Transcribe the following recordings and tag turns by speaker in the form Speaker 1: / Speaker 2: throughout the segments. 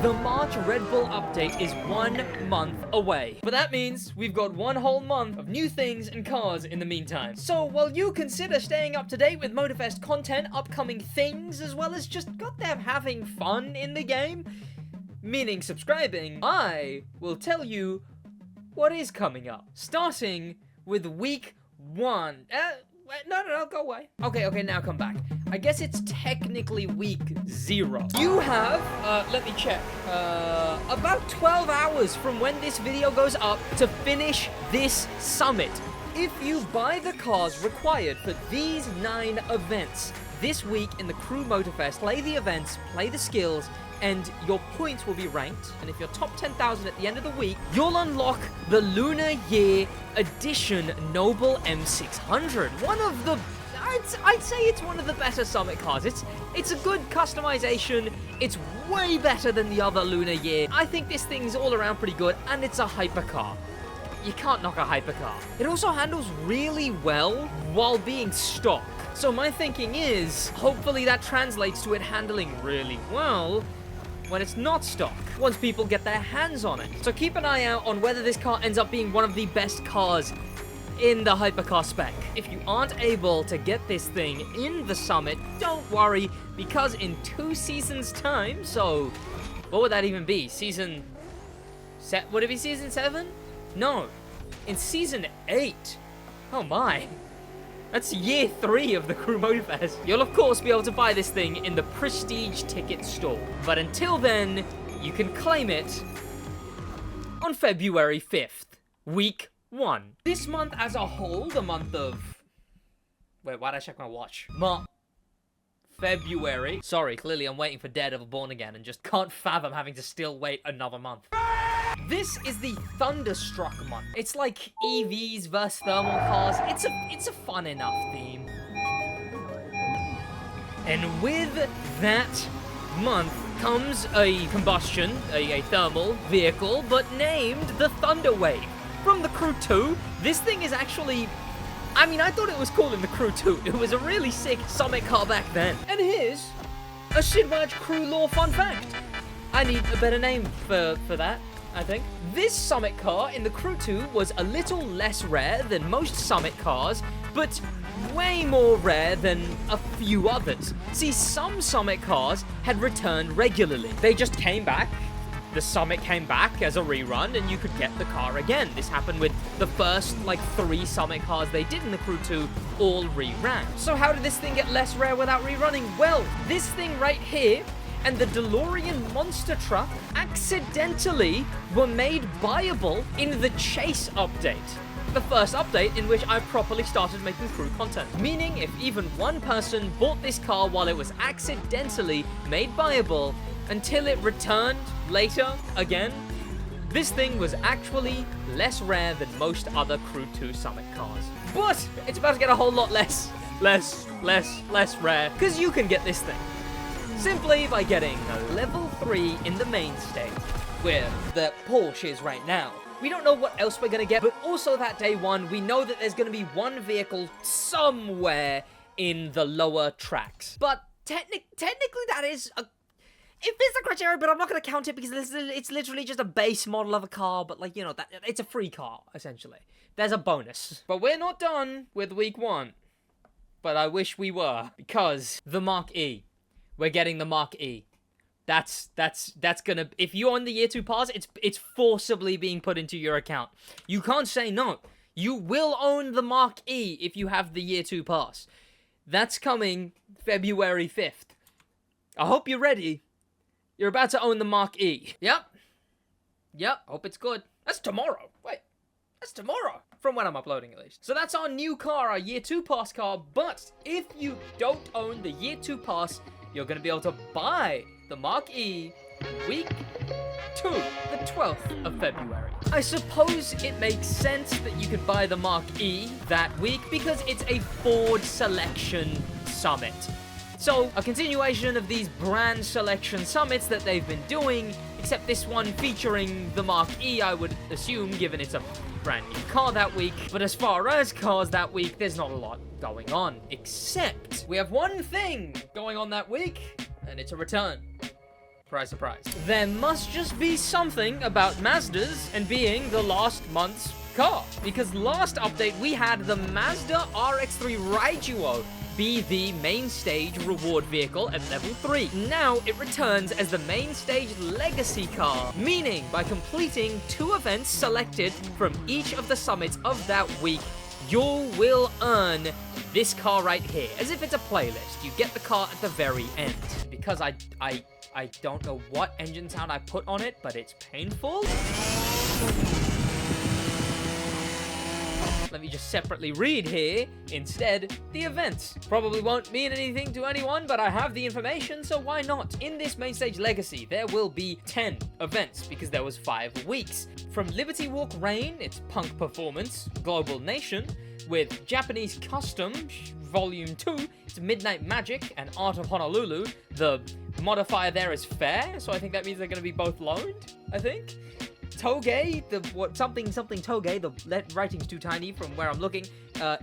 Speaker 1: The March RedBull update is 1 month away. But that means we've got 1 whole month of new things and cars in the meantime. So while you consider staying up to date with Motorfest content, upcoming things, as well as just goddamn having fun in the game, meaning subscribing, I will tell you what is coming up. Starting with week 1. No, go away. Okay, now come back. I guess it's technically week 0. You have, let me check, about 12 hours from when this video goes up to finish this summit. If you buy the cars required for these 9 events this week in the Crew Motorfest, play the events, play the skills, and your points will be ranked. And if you're top 10,000 at the end of the week, you'll unlock the Lunar Year Edition Noble M600. One of the, I'd say it's one of the better Summit cars. It's a good customization. It's way better than the other Lunar Year. I think this thing's all around pretty good, and it's a hypercar. You can't knock a hypercar. It also handles really well while being stock. So my thinking is, hopefully that translates to it handling really well when it's not stock, once people get their hands on it. So keep an eye out on whether this car ends up being one of the best cars in the hypercar spec. If you aren't able to get this thing in the summit, don't worry, because in 2 seasons time, so what would that even be? Would it be season 7? No, in season 8. Oh my. That's year 3 of the Crew Motorfest. You'll of course be able to buy this thing in the Prestige ticket store. But until then, you can claim it on February 5th, week 1. This month as a whole, the month of... Wait, why'd I check my watch? February. Sorry, clearly I'm waiting for Daredevil Born Again and just can't fathom having to still wait another month. This is the Thunderstruck month. It's like EVs versus thermal cars. It's a fun enough theme. And with that month comes a combustion, a thermal vehicle, but named the Thunderwave. From the Crew 2, this thing is actually... I mean, I thought it was cool in the Crew 2. It was a really sick Summit car back then. And here's a SidWaj Crew lore fun fact. I need a better name for that, I think. This Summit car in the Crew 2 was a little less rare than most Summit cars, but way more rare than a few others. See, some Summit cars had returned regularly. They just came back. The Summit came back as a rerun, and you could get the car again. This happened with the first, 3 Summit cars they did in the Crew 2, all reran. So how did this thing get less rare without rerunning? Well, this thing right here and the DeLorean monster truck accidentally were made buyable in the Chase update. The first update in which I properly started making Crew content. Meaning, if even one person bought this car while it was accidentally made buyable, until it returned later again, this thing was actually less rare than most other Crew 2 Summit cars. But it's about to get a whole lot less rare, because you can get this thing simply by getting a level 3 in the main stage, where the Porsche is right now. We don't know what else we're gonna get, but also that day 1, we know that there's gonna be one vehicle somewhere in the lower tracks. But technically that is a... It fits the criteria, but I'm not going to count it because it's literally just a base model of a car, but it's a free car, essentially. There's a bonus. But we're not done with week 1. But I wish we were, because the Mark E. We're getting the Mark E. That's gonna... If you own the year 2 pass, it's forcibly being put into your account. You can't say no. You will own the Mark E if you have the year 2 pass. That's coming February 5th. I hope you're ready. You're about to own the Mark E. Yep. Hope it's good. That's tomorrow. Wait. That's tomorrow. From when I'm uploading, at least. So that's our new car, our year 2 pass car. But if you don't own the year 2 pass, you're going to be able to buy the Mark E week 2, the 12th of February. I suppose it makes sense that you could buy the Mark E that week because it's a Ford selection summit. So, a continuation of these brand selection summits that they've been doing, except this one featuring the Mark E, I would assume, given it's a brand new car that week. But as far as cars that week, there's not a lot going on, except we have one thing going on that week, and it's a return Surprise, surprise. There must just be something about Mazdas and being the last month's car. Because last update, we had the Mazda RX-3 Raijuo be the main stage reward vehicle at level 3. Now it returns as the main stage legacy car, meaning by completing 2 events selected from each of the summits of that week, you will earn this car right here. As if it's a playlist, you get the car at the very end. Because I don't know what engine sound I put on it, but it's painful. Let me just separately read here, instead, the events. Probably won't mean anything to anyone, but I have the information, so why not? In this main stage legacy, there will be 10 events, because there was 5 weeks. From Liberty Walk Rain, it's Punk Performance, Global Nation, with Japanese Custom, Volume 2, it's Midnight Magic, and Art of Honolulu. The modifier there is fair, so I think that means they're going to be both loaned, I think. Toge, something Toge, the writing's too tiny from where I'm looking,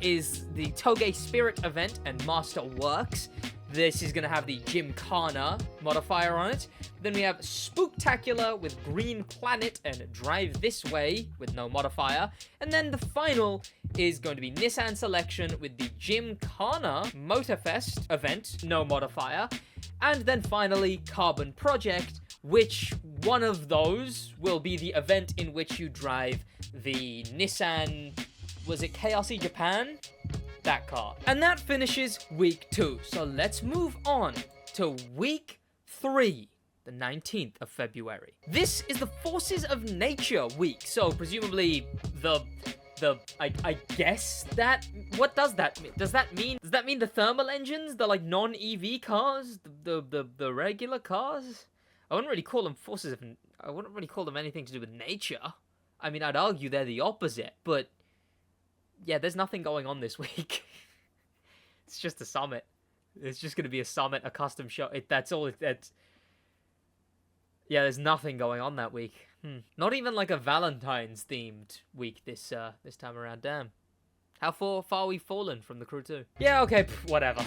Speaker 1: is the Toge Spirit event and Master Works. This is going to have the Gymkhana modifier on it. Then we have Spooktacular with Green Planet and Drive This Way with no modifier. And then the final is going to be Nissan Selection with the Gymkhana Motorfest event, no modifier. And then finally, Carbon Project, which one of those will be the event in which you drive the Nissan, was it KRC Japan? That car. And that finishes week 2. So let's move on to week 3, the 19th of February. This is the Forces of Nature week. So presumably I guess that, what does that mean? Does that mean the thermal engines, the like non-EV cars, the regular cars? I wouldn't really call them I wouldn't really call them anything to do with nature. I mean, I'd argue they're the opposite, but yeah, there's nothing going on this week. It's just a summit. It's just going to be a summit, a custom show. That's all. Yeah, there's nothing going on that week. Not even like a Valentine's themed week this time around. Damn. How far we've fallen from the crew too. Yeah, okay, whatever.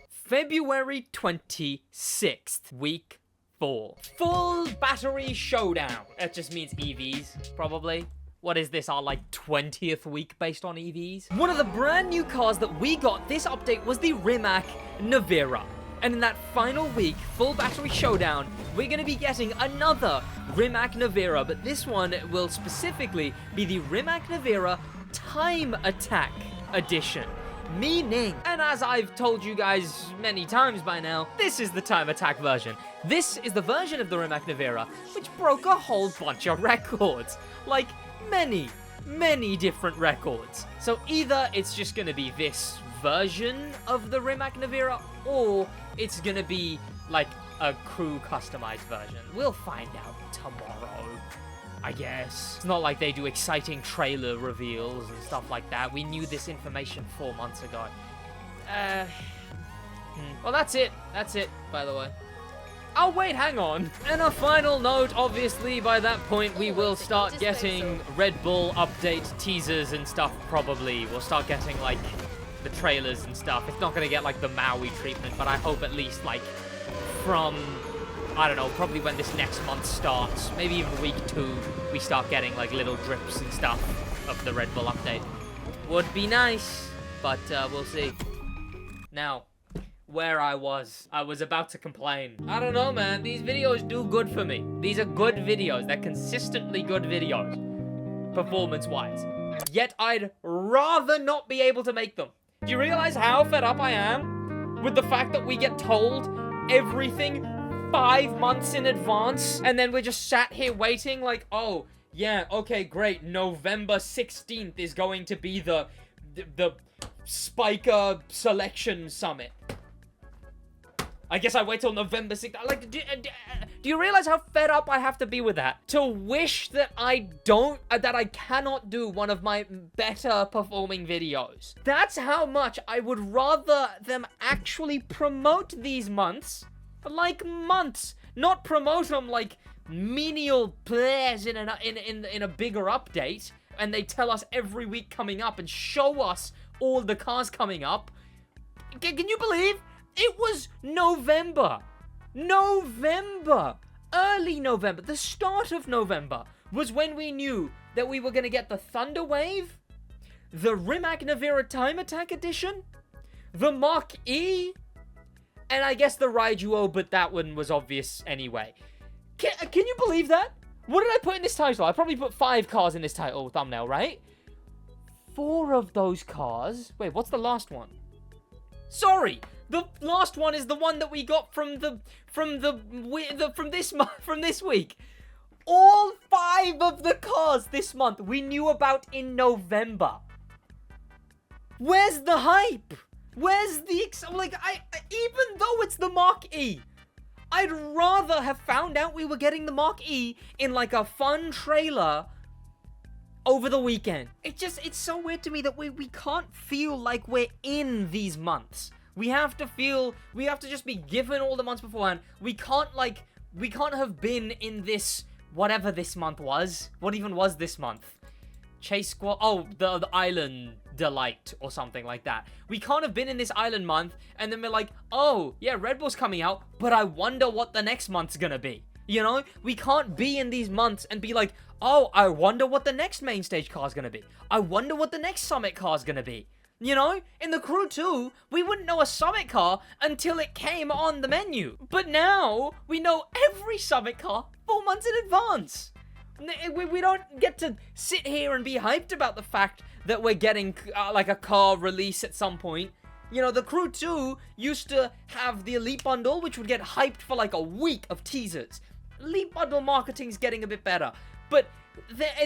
Speaker 1: February 26th, week 4. Full battery showdown. That just means EVs, probably. What is this, our like 20th week based on EVs? One of the brand new cars that we got this update was the Rimac Nevera. And in that final week, full battery showdown, we're going to be getting another Rimac Nevera, but this one will specifically be the Rimac Nevera Time Attack Edition. Meaning, and as I've told you guys many times by now, this is the Time Attack version. This is the version of the Rimac Nevera which broke a whole bunch of records. Like, many different records. So either it's just gonna be this version of the Rimac Nevera, or it's gonna be like a crew customized version. We'll find out tomorrow, I guess. It's not like they do exciting trailer reveals and stuff like that. We knew this information 4 months ago. Well, that's it. That's it, by the way. Oh, wait, hang on. And a final note, obviously, by that point, we will start getting RedBull update teasers and stuff, probably. We'll start getting, like, the trailers and stuff. It's not going to get, like, the Maui treatment, but I hope at least, like, from, I don't know, probably when this next month starts, maybe even week 2, we start getting, like, little drips and stuff of the RedBull update. Would be nice, but we'll see. Now, where I was about to complain. I don't know, man. These videos do good for me. These are good videos. They're consistently good videos, performance-wise. Yet I'd rather not be able to make them. Do you realize how fed up I am with the fact that we get told everything 5 months in advance, and then we're just sat here waiting like, oh, yeah, okay, great. November 16th is going to be the Spiker Selection Summit. I guess I wait till November 6th. Like, do you realize how fed up I have to be with that? To wish that I cannot do one of my better performing videos. That's how much I would rather them actually promote these months. Like months. Not promote them like menial players in a bigger update. And they tell us every week coming up and show us all the cars coming up. Can you believe? It was November. early November, the start of November, was when we knew that we were going to get the Thunder Wave, the Rimac Navira Time Attack Edition, the Mark E, and I guess the Raijuo, but that one was obvious anyway. Can you believe that? What did I put in this title? I probably put 5 cars in this title thumbnail, right? 4 of those cars... Wait, what's the last one? Sorry! The last one is the one that we got from this week. All 5 of the cars this month we knew about in November. Where's the hype? Where's the even though it's the Mark E, I'd rather have found out we were getting the Mark E in like a fun trailer over the weekend. It's so weird to me that we can't feel like we're in these months. We have to just be given all the months beforehand. We can't have been in this, whatever this month was. What even was this month? Chase Squad, oh, the Island Delight or something like that. We can't have been in this Island month and then we're like, oh, yeah, RedBull's coming out, but I wonder what the next month's gonna be. You know? We can't be in these months and be like, oh, I wonder what the next main stage car's gonna be. I wonder what the next Summit car's gonna be. You know? In the Crew 2, we wouldn't know a Summit car until it came on the menu. But now, we know every Summit car 4 months in advance. We don't get to sit here and be hyped about the fact that we're getting, like, a car release at some point. You know, the Crew 2 used to have the Elite Bundle, which would get hyped for, like, a week of teasers. Elite Bundle marketing's getting a bit better. But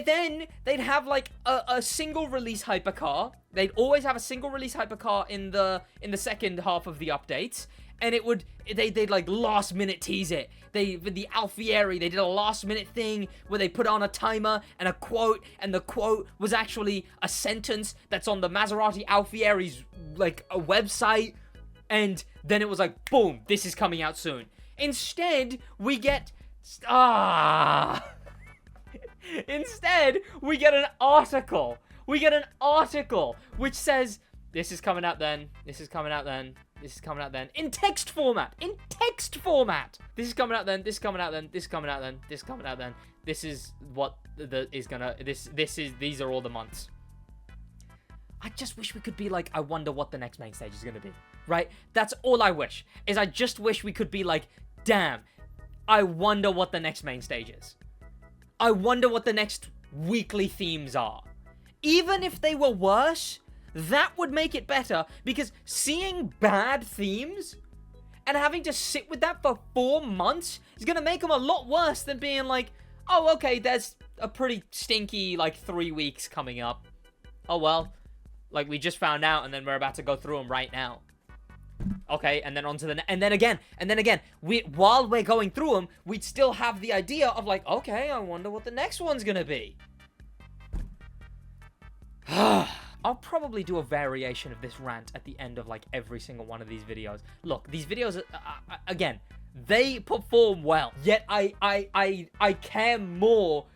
Speaker 1: then they'd have, like, a single release hypercar. They'd always have a single release hypercar in the second half of the updates. And they'd like last minute tease it. With the Alfieri, they did a last minute thing where they put on a timer and a quote, and the quote was actually a sentence that's on the Maserati Alfieri's like a website, and then it was like, boom, this is coming out soon. Instead, we get Instead, we get an article. We get an article which says, this is coming out then, this is coming out then, this is coming out then, in text format, This is coming out then, this is coming out then, this is coming out then, this is coming out then. This is what these are all the months. I just wish we could be like, I wonder what the next main stage is gonna be, right? That's all I wish, is I just wish we could be like, damn, I wonder what the next main stage is. I wonder what the next weekly themes are. Even if they were worse, that would make it better, because seeing bad themes and having to sit with that for 4 months is going to make them a lot worse than being like, oh, okay, there's a pretty stinky, like, 3 weeks coming up. Oh, well, like, we just found out, and then we're about to go through them right now. Okay, and then on to the... And then again, while we're going through them, we'd still have the idea of, like, okay, I wonder what the next one's going to be. I'll probably do a variation of this rant at the end of, like, every single one of these videos. Look, these videos, again, they perform well. Yet I care more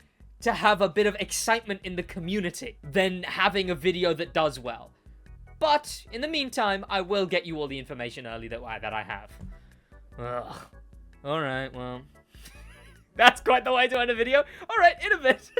Speaker 1: to have a bit of excitement in the community than having a video that does well. But, in the meantime, I will get you all the information early that I have. Ugh. Alright, well... That's quite the way to end a video. Alright, in a bit.